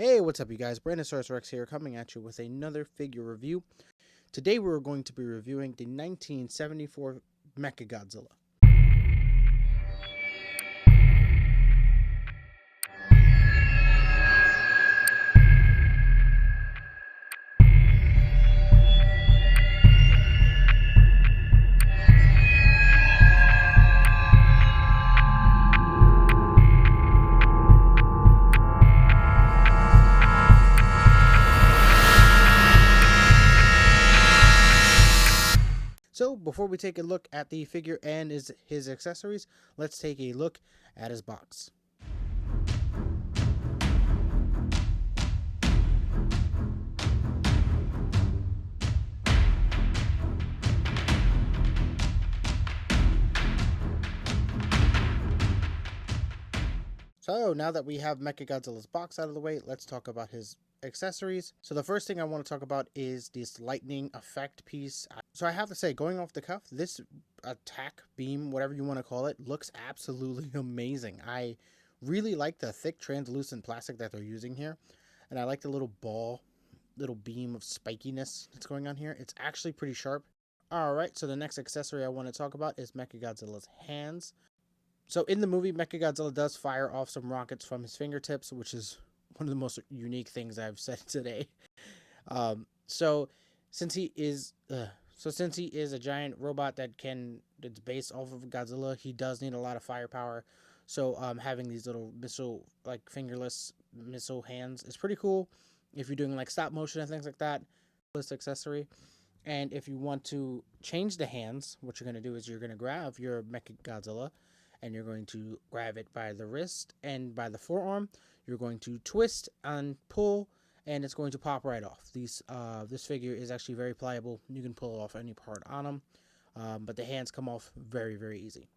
Hey, what's up you guys? Brandasauresrex here, coming at you with another figure review. Today we're going to be reviewing the 1974 MechaGodzilla. So before we take a look at the figure and his accessories, let's take a look at his box. So now that we have MechaGodzilla's box out of the way, let's talk about his accessories. So the first thing I want to talk about is this lightning effect piece. So I have to say, going off the cuff, this attack beam, whatever you want to call it, looks absolutely amazing. I really like the thick translucent plastic that they're using here, and I like the little beam of spikiness that's going on here. It's actually pretty sharp. Alright, so the next accessory I want to talk about is MechaGodzilla's hands. So in the movie, MechaGodzilla does fire off some rockets from his fingertips, which is one of the most unique things I've said today. So since he is a giant robot that's based off of Godzilla, he does need a lot of firepower. So having these little fingerless missile hands is pretty cool if you're doing like stop motion and things like that. This accessory. And if you want to change the hands, what you're going to do is you're going to grab your MechaGodzilla and you're going to grab it by the wrist and by the forearm. You're going to twist and pull, and it's going to pop right off. This figure is actually very pliable. You can pull off any part on him, but the hands come off very, very easy.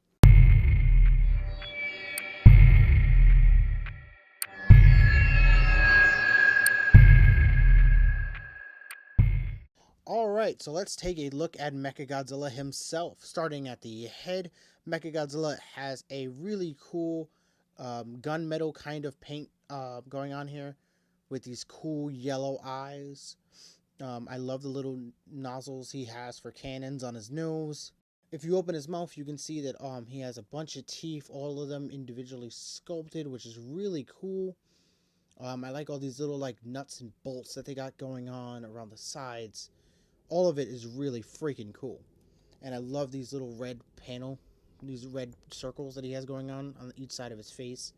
Alright, so let's take a look at MechaGodzilla himself. Starting at the head, MechaGodzilla has a really cool gunmetal kind of paint going on here with these cool yellow eyes. I love the little nozzles he has for cannons on his nose. If you open his mouth, you can see that he has a bunch of teeth, all of them individually sculpted, which is really cool. I like all these little like nuts and bolts that they got going on around the sides. All of it is really freaking cool. And I love these little red these red circles that he has going on each side of his face.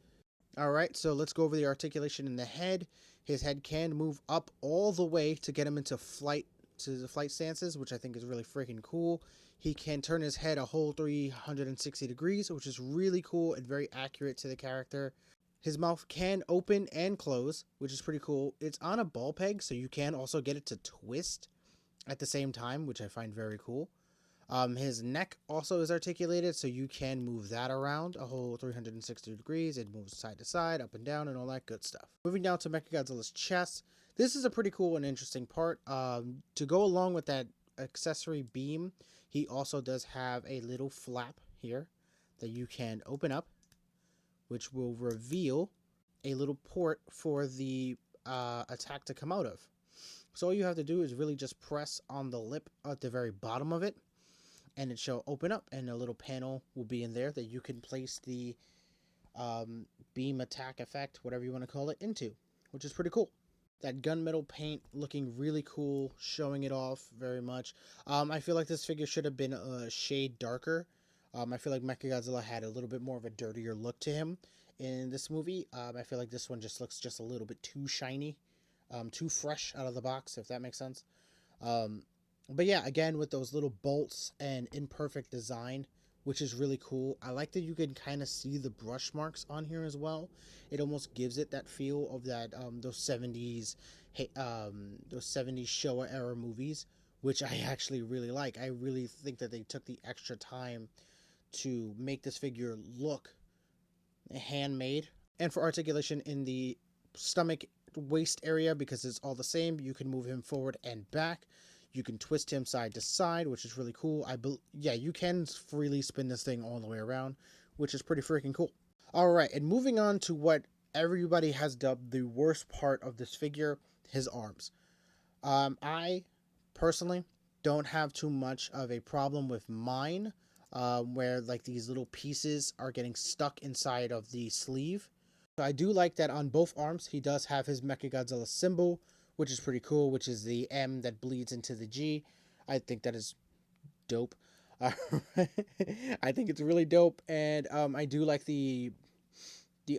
Alright, so let's go over the articulation in the head. His head can move up all the way to get him into the flight stances, which I think is really freaking cool. He can turn his head a whole 360 degrees, which is really cool and very accurate to the character. His mouth can open and close, which is pretty cool. It's on a ball peg, so you can also get it to twist at the same time, which I find very cool. His neck also is articulated, so you can move that around a whole 360 degrees. It moves side to side, up and down, and all that good stuff. Moving down to MechaGodzilla's chest. This is a pretty cool and interesting part. To go along with that accessory beam, he also does have a little flap here that you can open up, which will reveal a little port for the attack to come out of. So all you have to do is really just press on the lip at the very bottom of it, and it shall open up, and a little panel will be in there that you can place the beam attack effect, whatever you want to call it, into, which is pretty cool. That gunmetal paint looking really cool, showing it off very much. I feel like this figure should have been a shade darker. I feel like MechaGodzilla had a little bit more of a dirtier look to him in this movie. I feel like this one just looks just a little bit too shiny. Too fresh out of the box, if that makes sense. But yeah, again, with those little bolts and imperfect design, which is really cool. I like that you can kind of see the brush marks on here as well. It almost gives it that feel of that those 70s Showa era movies, which I actually really like. I really think that they took the extra time to make this figure look handmade. And for articulation in the stomach waist area, because it's all the same, you can move him forward and back. You can twist him side to side, which is really cool. Yeah, you can freely spin this thing all the way around, which is pretty freaking cool. All right, and moving on to what everybody has dubbed the worst part of this figure, his arms. I personally don't have too much of a problem with mine, where like these little pieces are getting stuck inside of the sleeve. So I do like that on both arms he does have his Mechagodzilla symbol, which is pretty cool, which is the M that bleeds into the G. I think that is dope. I think it's really dope, and I do like the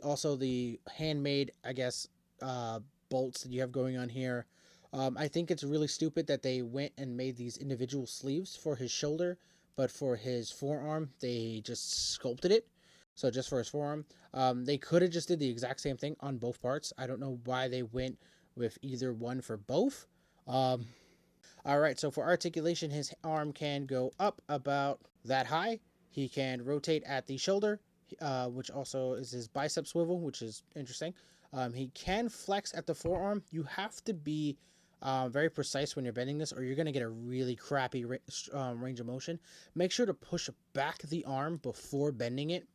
also the handmade, I guess, bolts that you have going on here. I think it's really stupid that they went and made these individual sleeves for his shoulder, but for his forearm they just sculpted it. So just for his forearm, they could have just did the exact same thing on both parts. I don't know why they went with either one for both. All right, so for articulation, his arm can go up about that high. He can rotate at the shoulder, which also is his bicep swivel, which is interesting. He can flex at the forearm. You have to be very precise when you're bending this, or you're going to get a really crappy range of motion. Make sure to push back the arm before bending it.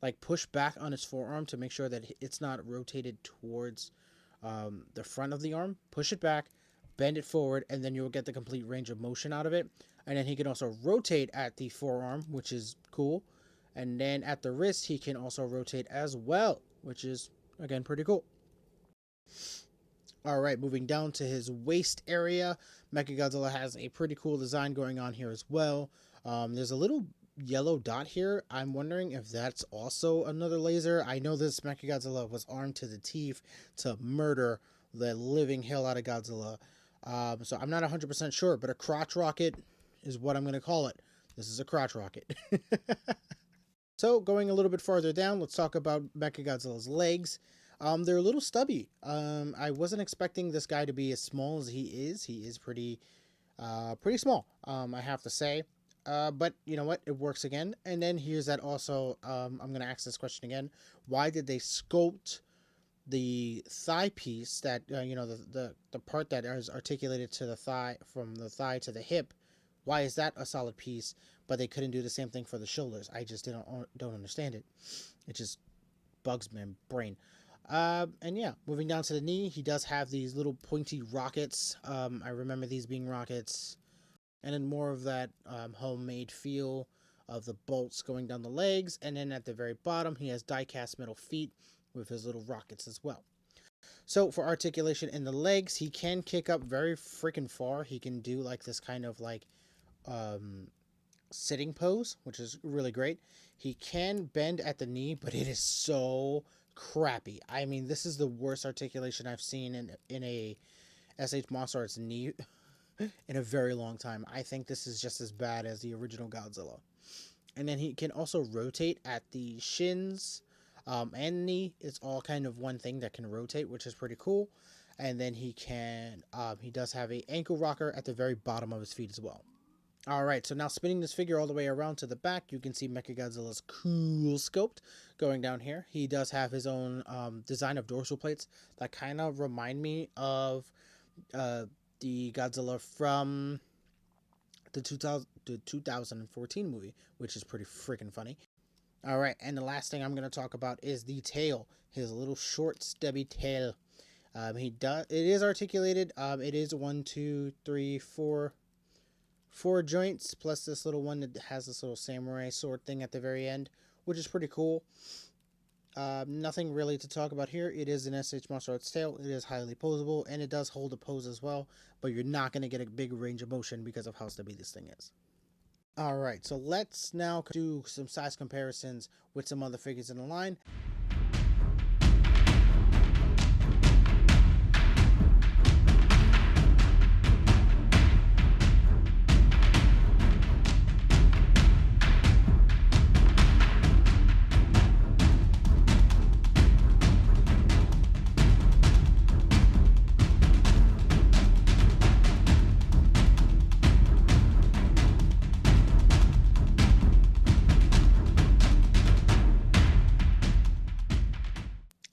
Like push back on his forearm to make sure that it's not rotated towards the front of the arm. Push it back, bend it forward, and then you'll get the complete range of motion out of it. And then he can also rotate at the forearm, which is cool. And then at the wrist, he can also rotate as well, which is, again, pretty cool. All right, moving down to his waist area, Mechagodzilla has a pretty cool design going on here as well. There's a little yellow dot here. I'm wondering if that's also another laser. I know this Mechagodzilla was armed to the teeth to murder the living hell out of Godzilla. So I'm not 100% sure, but a crotch rocket is what I'm going to call it. This is a crotch rocket. So going a little bit farther down, let's talk about Mechagodzilla's legs. They're a little stubby. I wasn't expecting this guy to be as small as he is. He is pretty small, I have to say. But you know what? It works again. And then here's that also, I'm going to ask this question again. Why did they sculpt the thigh piece that, the part that is articulated to the thigh, from the thigh to the hip? Why is that a solid piece, but they couldn't do the same thing for the shoulders? I just don't understand it. It just bugs my brain. And yeah, moving down to the knee, he does have these little pointy rockets. I remember these being rockets. And then more of that homemade feel of the bolts going down the legs. And then at the very bottom, he has die-cast metal feet with his little rockets as well. So for articulation in the legs, he can kick up very freaking far. He can do like this kind of like sitting pose, which is really great. He can bend at the knee, but it is so crappy. I mean, this is the worst articulation I've seen in a S.H.MonsterArts knee in a very long time. I think this is just as bad as the original Godzilla. And then he can also rotate at the shins and knee. It's all kind of one thing that can rotate, which is pretty cool. And then he does have a ankle rocker at the very bottom of his feet as well. Alright, so now spinning this figure all the way around to the back, you can see Mechagodzilla's cool sculpt going down here. He does have his own design of dorsal plates that kind of remind me of the Godzilla from the 2014 movie, which is pretty freaking funny. Alright, and the last thing I'm going to talk about is the tail. His little short, stubby tail. It is articulated. It is 4 joints, plus this little one that has this little samurai sword thing at the very end, which is pretty cool. Nothing really to talk about here. It is an S.H.MonsterArts tail. It is highly posable, and it does hold a pose as well, but you're not going to get a big range of motion because of how stubby this thing is. Alright, so let's now do some size comparisons with some other figures in the line.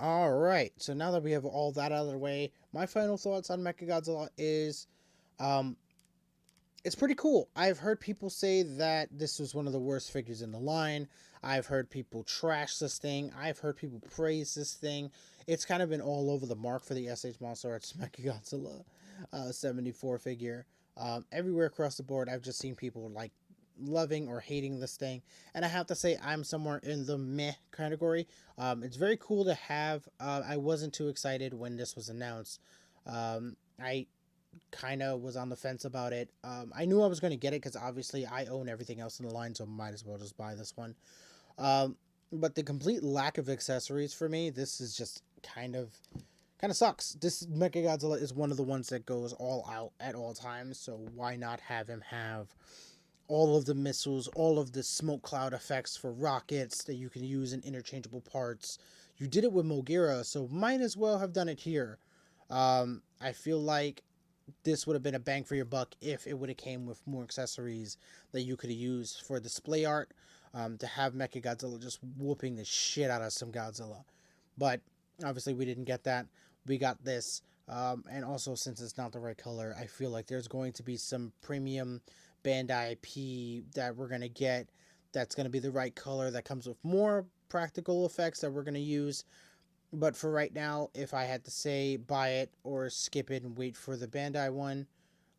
Alright, so now that we have all that out of the way, my final thoughts on Mechagodzilla is, it's pretty cool. I've heard people say that this was one of the worst figures in the line. I've heard people trash this thing. I've heard people praise this thing. It's kind of been all over the mark for the S.H.MonsterArts MechaGodzilla 74 figure. Everywhere across the board, I've just seen people like loving or hating this thing, and I have to say I'm somewhere in the meh category. It's very cool to have. I wasn't too excited when this was announced. I kind of was on the fence about it. I knew I was going to get it because obviously I own everything else in the line, so might as well just buy this one. But the complete lack of accessories for me, this is just kind of sucks. This MechaGodzilla is one of the ones that goes all out at all times, so why not have him have all of the missiles, all of the smoke cloud effects for rockets that you can use in interchangeable parts. You did it with Mogira, so might as well have done it here. I feel like this would have been a bang for your buck if it would have came with more accessories that you could have used for display art, to have MechaGodzilla just whooping the shit out of some Godzilla. But obviously we didn't get that. We got this. And also, since it's not the right color, I feel like there's going to be some premium Bandai IP that we're going to get that's going to be the right color, that comes with more practical effects that we're going to use. But for right now, if I had to say buy it or skip it and wait for the Bandai one,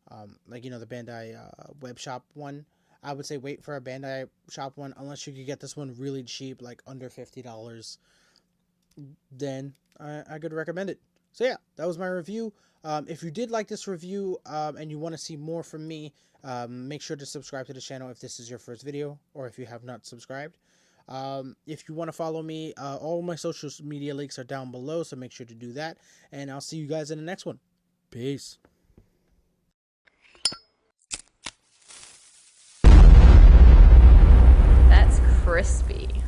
the Bandai web shop one, I would say wait for a Bandai shop one, unless you could get this one really cheap, like under $50. Then I could recommend it. So yeah, that was my review. If you did like this review and you want to see more from me, make sure to subscribe to the channel if this is your first video, or if you have not subscribed. If you want to follow me, all my social media links are down below, so make sure to do that. And I'll see you guys in the next one. Peace. That's crispy.